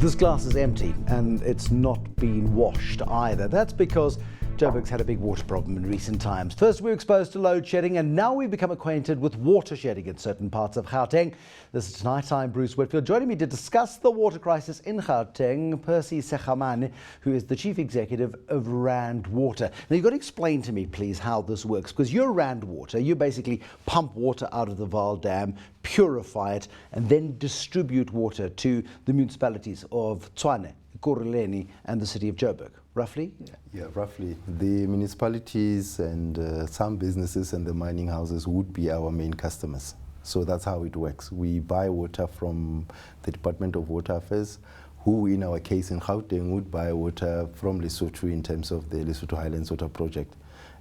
This glass is empty and it's not been washed either. That's because Joburg's had a big water problem in recent times. First we were exposed to load shedding and now we've become acquainted with water shedding in certain parts of Gauteng. This is Tonight. I'm Bruce Whitfield. Joining me to discuss the water crisis in Gauteng, Percy Sechemane, who is the Chief Executive of Rand Water. Now you've got to explain to me please how this works, because you're Rand Water. You basically pump water out of the Vaal Dam, purify it and then distribute water to the municipalities of Tshwane, Ekurhuleni and the city of Joburg. Roughly? Yeah, roughly. The municipalities and some businesses and the mining houses would be our main customers. So that's how it works. We buy water from the Department of Water Affairs, who in our case in Gauteng would buy water from Lesotho in terms of the Lesotho Highlands Water Project.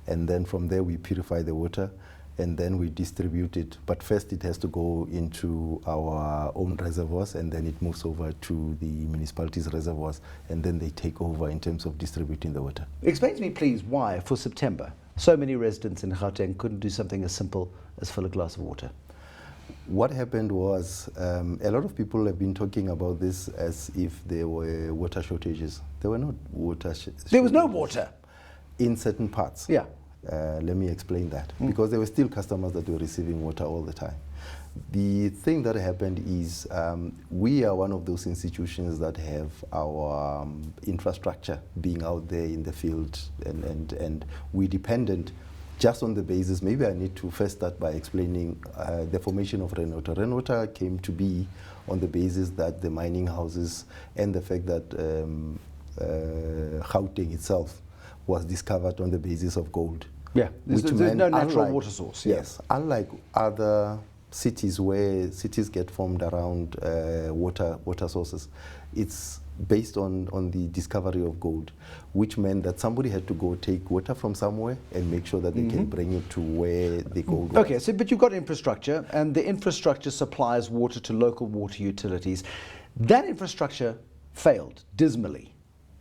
And then from there we purify the water and then we distribute it. But first it has to go into our own reservoirs and then it moves over to the municipalities' reservoirs and then they take over in terms of distributing the water. Explain to me please why for September so many residents in Gauteng couldn't do something as simple as fill a glass of water. What happened was a lot of people have been talking about this as if there were water shortages. There were not water shortages. There was no water? In certain parts. Yeah. Let me explain that. Because there were still customers that were receiving water all the time. The thing that happened is we are one of those institutions that have our infrastructure being out there in the field and we're dependent just on the basis. Maybe I need to first start by explaining the formation of Rainwater. Rainwater came to be on the basis that the mining houses and the fact that Gauteng itself was discovered on the basis of gold. Yeah, there's no natural water source. Yeah. Yes, unlike other cities where cities get formed around water sources, it's based on the discovery of gold, which meant that somebody had to go take water from somewhere and make sure that they can bring it to where the gold was. Okay, so but you've got infrastructure and the infrastructure supplies water to local water utilities. That infrastructure failed dismally.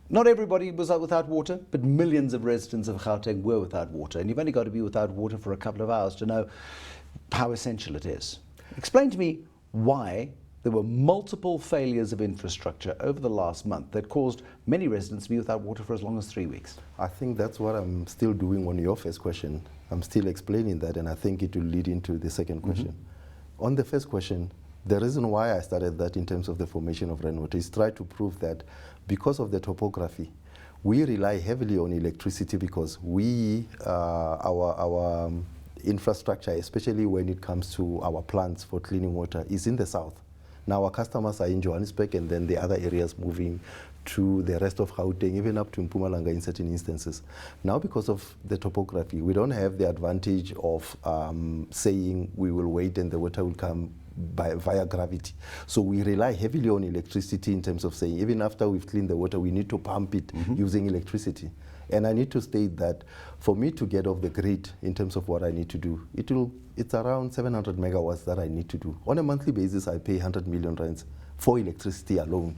Not everybody was without water, but millions of residents of Gauteng were without water. And you've only got to be without water for a couple of hours to know how essential it is. Explain to me why there were multiple failures of infrastructure over the last month that caused many residents to be without water for as long as 3 weeks. I think that's what I'm still doing on your first question. I'm still explaining that, and I think it will lead into the second question. On the first question, the reason why I started that in terms of the formation of rainwater is try to prove that because of the topography, we rely heavily on electricity because our infrastructure, especially when it comes to our plants for cleaning water, is in the south. Now our customers are in Johannesburg and then the other areas moving to the rest of Gauteng, even up to Mpumalanga in certain instances. Now because of the topography, we don't have the advantage of saying we will wait and the water will come via gravity. So we rely heavily on electricity in terms of saying even after we've cleaned the water, we need to pump it using electricity. And I need to state that for me to get off the grid in terms of what I need to do, it's around 700 megawatts that I need to do. On a monthly basis, I pay 100 million rands for electricity alone.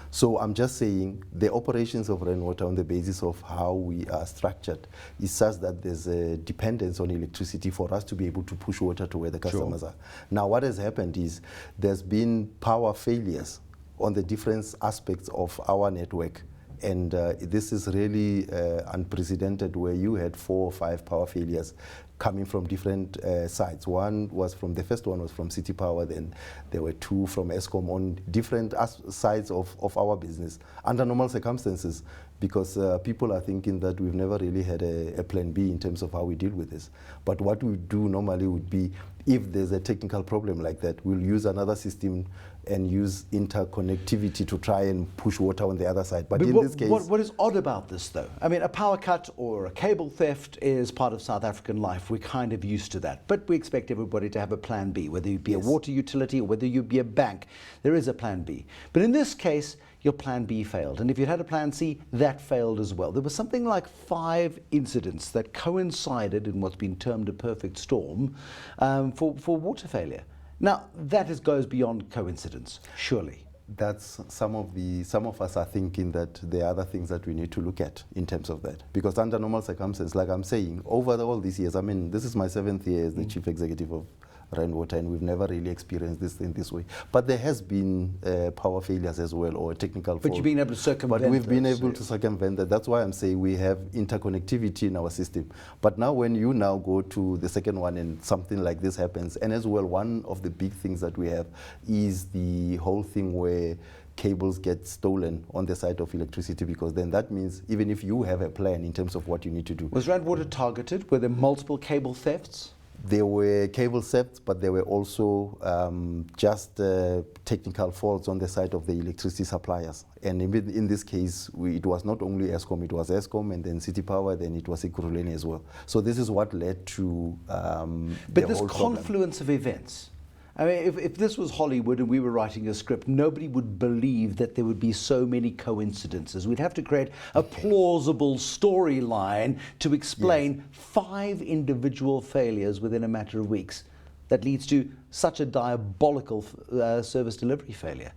So I'm just saying the operations of rainwater on the basis of how we are structured is such that there's a dependence on electricity for us to be able to push water to where the customers are. Now what has happened is there's been power failures on the different aspects of our network. And this is really unprecedented where you had 4 or 5 power failures coming from different sides. The first one was from City Power, then there were 2 from Eskoms on different sides of our business under normal circumstances, because people are thinking that we've never really had a plan B in terms of how we deal with this. But what we do normally would be, if there's a technical problem like that, we'll use another system and use interconnectivity to try and push water on the other side. But in this case... What is odd about this, though? I mean, a power cut or a cable theft is part of South African life. We're kind of used to that. But we expect everybody to have a plan B, whether you be a water utility or whether you be a bank. There is a plan B. But in this case, your plan B failed. And if you'd had a plan C, that failed as well. There was something like 5 incidents that coincided in what's been termed a perfect storm for water failure. Now, that goes beyond coincidence, surely. That's some of us are thinking that there are other things that we need to look at in terms of that. Because under normal circumstances, like I'm saying, over all these years, I mean, this is my 7th year as the Chief Executive of rainwater, and we've never really experienced this in this way. But there has been power failures as well, or technical fault. But you've been able to circumvent. But we've been able to circumvent that. That's why I'm saying we have interconnectivity in our system. But now when you now go to the second one and something like this happens, and as well, one of the big things that we have is the whole thing where cables get stolen on the side of electricity, because then that means even if you have a plan in terms of what you need to do. Was Randwater targeted? Were there multiple cable thefts? There were cable thefts, but there were also just technical faults on the side of the electricity suppliers. And even in this case, it was not only Eskom, it was Eskom and then City Power, then it was Ekurhuleni as well. So this is what led to But this confluence of events, I mean, if this was Hollywood and we were writing a script, nobody would believe that there would be so many coincidences. We'd have to create a plausible storyline to explain 5 individual failures within a matter of weeks that leads to such a diabolical service delivery failure.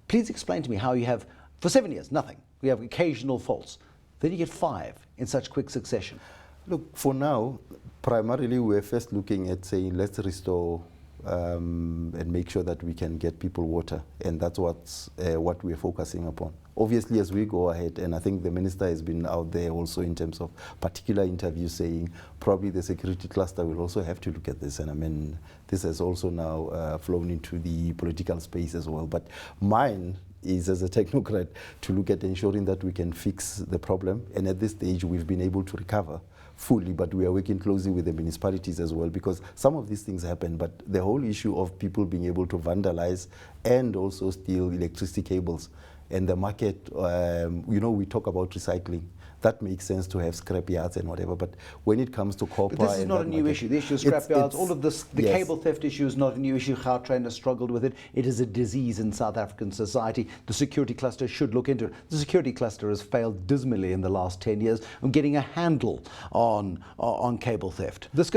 Please explain to me how you have, for 7 years, nothing. We have occasional faults. Then you get 5 in such quick succession. Look, for now, primarily we're first looking at saying, let's restore and make sure that we can get people water, and that's what we're focusing upon. Obviously, as we go ahead, and I think the minister has been out there also in terms of particular interviews saying probably the security cluster will also have to look at this, and I mean, this has also now flown into the political space as well. But mine is, as a technocrat, to look at ensuring that we can fix the problem, and at this stage we've been able to recover fully, but we are working closely with the municipalities as well, because some of these things happen, but the whole issue of people being able to vandalize and also steal electricity cables, and the market, you know, we talk about recycling. That makes sense to have scrap yards and whatever, but when it comes to copper... But this is not a new issue. The issue of scrap yards, all of this, the cable theft issue is not a new issue. Gautrain has struggled with it. It is a disease in South African society. The security cluster should look into it. The security cluster has failed dismally in the last 10 years on getting a handle on cable theft. This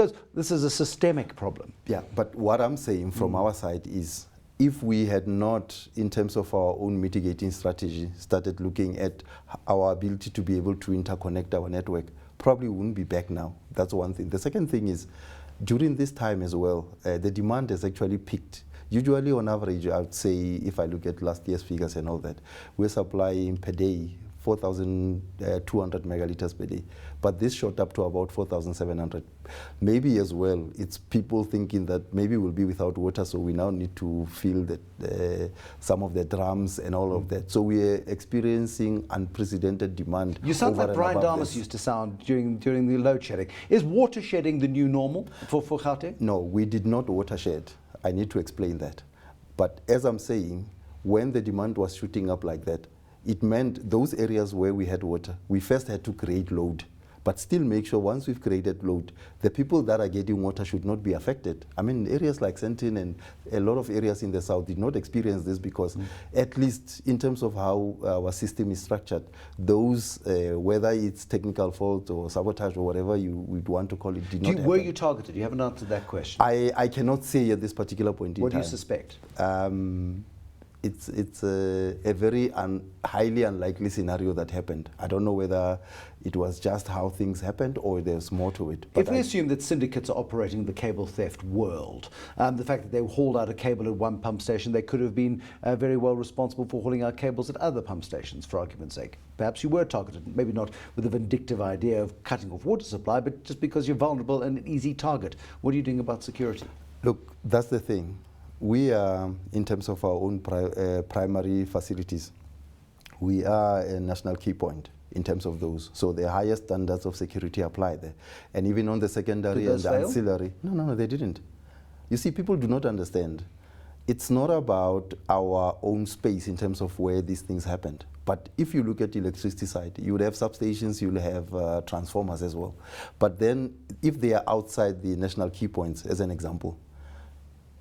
is a systemic problem. Yeah, but what I'm saying from our side is, if we had not, in terms of our own mitigating strategy, started looking at our ability to be able to interconnect our network, probably wouldn't be back now. That's one thing. The second thing is, during this time as well, the demand has actually peaked. Usually on average, I would say, if I look at last year's figures and all that, we're supplying per day 4,200 megaliters per day. But this shot up to about 4,700. Maybe as well, it's people thinking that maybe we'll be without water, so we now need to fill some of the drums and all of that. So we're experiencing unprecedented demand. You sound like Brian Damas used to sound during the load shedding. Is water shedding the new normal for Gauteng? No, we did not water shed. I need to explain that. But as I'm saying, when the demand was shooting up like that, it meant those areas where we had water, we first had to create load, but still make sure once we've created load, the people that are getting water should not be affected. I mean, areas like Sentin and a lot of areas in the south did not experience this because at least in terms of how our system is structured, those, whether it's technical fault or sabotage or whatever you would want to call it, did not happen. Were you targeted? You haven't answered that question. I cannot say at this particular point in time. What do you suspect? It's a very highly unlikely scenario that happened. I don't know whether it was just how things happened or there's more to it. But if we assume that syndicates are operating the cable theft world, the fact that they hauled out a cable at one pump station, they could have been very well responsible for hauling out cables at other pump stations, for argument's sake. Perhaps you were targeted, maybe not with a vindictive idea of cutting off water supply, but just because you're vulnerable and an easy target. What are you doing about security? Look, that's the thing. We are, in terms of our own primary facilities, we are a national key point in terms of those. So the highest standards of security apply there. And even on the secondary and the ancillary. No, they didn't. You see, people do not understand. It's not about our own space in terms of where these things happened. But if you look at the electricity side, you would have substations, you will have transformers as well. But then if they are outside the national key points, as an example,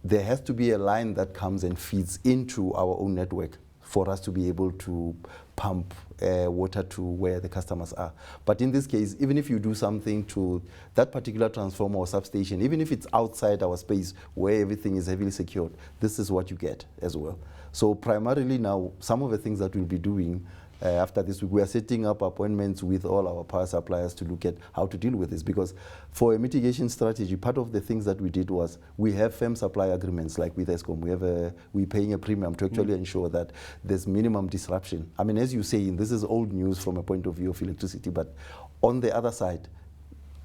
there has to be a line that comes and feeds into our own network for us to be able to pump water to where the customers are. But in this case, even if you do something to that particular transformer or substation, even if it's outside our space where everything is heavily secured, this is what you get as well. So primarily now, some of the things that we'll be doing after this week. We are setting up appointments with all our power suppliers to look at how to deal with this, because for a mitigation strategy, part of the things that we did was we have firm supply agreements like with Eskom. We're paying a premium to actually ensure that there's minimum disruption. I mean, as you say, this is old news from a point of view of electricity, but on the other side,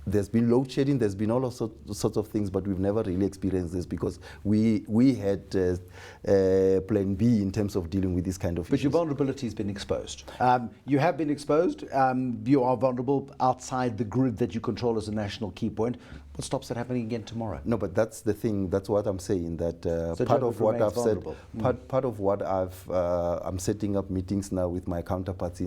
there's been load shedding, there's been all of sorts of things, but we've never really experienced this because we had plan B in terms of dealing with this kind of But issues. your vulnerability has been exposed. You have been exposed. You are vulnerable outside the grid that you control as a national key point. What stops that happening again tomorrow? No, but that's the thing. That's what I'm saying. That So part Joburg of what remains I've said, vulnerable. part of what I'm setting up meetings now with my counterparts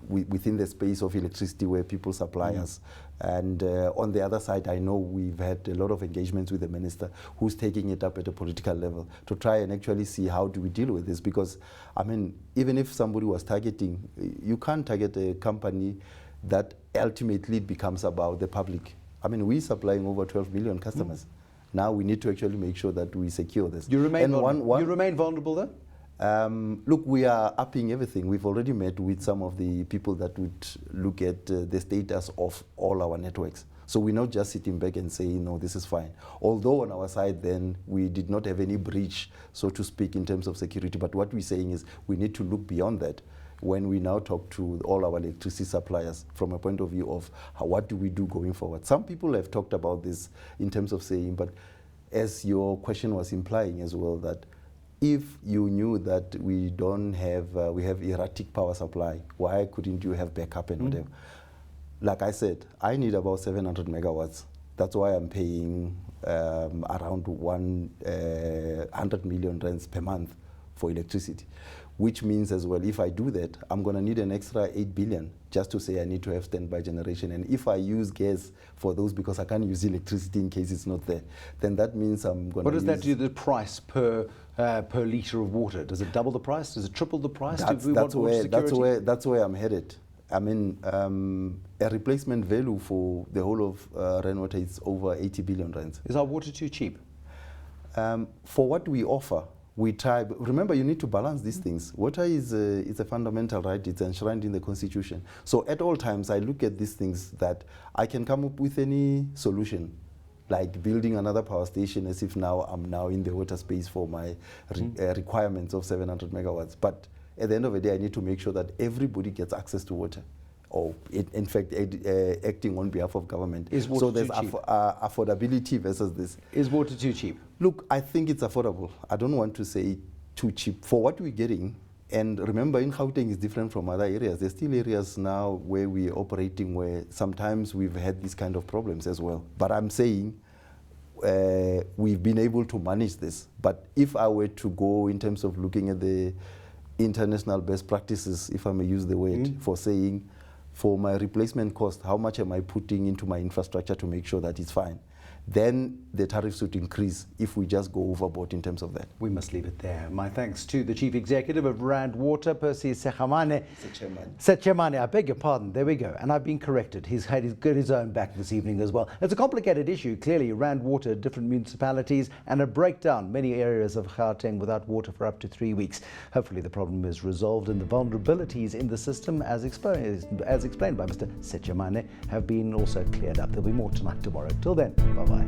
within the space of electricity where people supply us. And on the other side, I know we've had a lot of engagements with the minister who's taking it up at a political level to try and actually see how do we deal with this. Because, I mean, even if somebody was targeting, you can't target a company that ultimately becomes about the public. I mean, we're supplying over 12 million customers. Now we need to actually make sure that we secure this. You remain And vulnerable. You remain vulnerable though? Look, we are upping everything. We've already met with some of the people that would look at the status of all our networks. So we're not just sitting back and saying, no, this is fine. Although on our side then, we did not have any breach, so to speak, in terms of security. But what we're saying is we need to look beyond that when we now talk to all our electricity suppliers from a point of view of what do we do going forward. Some people have talked about this in terms of saying, but as your question was implying as well, that if you knew that we don't have, we have erratic power supply, why couldn't you have backup and whatever? Like I said, I need about 700 megawatts. That's why I'm paying around 100 million rands per month for electricity, which means as well, if I do that, I'm going to need an extra 8 billion just to say I need to have standby generation. And if I use gas for those because I can't use electricity in case it's not there, then that means I'm going to What does that do to the price per litre of water? Does it double the price? Does it triple the price? That's where I'm headed. I mean, a replacement value for the whole of rainwater is over 80 billion rands. Is our water too cheap? For what we offer, we try. Remember, you need to balance these things. Water is a fundamental right. It's enshrined in the Constitution. So at all times, I look at these things that I can come up with any solution, like building another power station as if now I'm now in the water space for my requirements of 700 megawatts. But at the end of the day, I need to make sure that everybody gets access to water, or in fact, acting on behalf of government. Is water so there's too cheap? Affordability versus this. Is water too cheap? Look, I think it's affordable. I don't want to say too cheap. For what we're getting, and remember, in Gauteng is different from other areas. There's still areas now where we're operating where sometimes we've had these kind of problems as well. But I'm saying we've been able to manage this. But if I were to go in terms of looking at the international best practices, if I may use the word, for saying, for my replacement cost, how much am I putting into my infrastructure to make sure that it's fine? Then the tariffs would increase if we just go overboard in terms of that. We must leave it there. My thanks to the Chief Executive of Rand Water, Percy Sechemane. Sechemane, I beg your pardon. There we go. And I've been corrected. He's had his own back this evening as well. It's a complicated issue. Clearly, Rand Water, different municipalities, and a breakdown. Many areas of Gauteng without water for up to 3 weeks. Hopefully the problem is resolved and the vulnerabilities in the system, as explained by Mr. Sechemane, have been also cleared up. There'll be more tonight, tomorrow. Till then, bye-bye.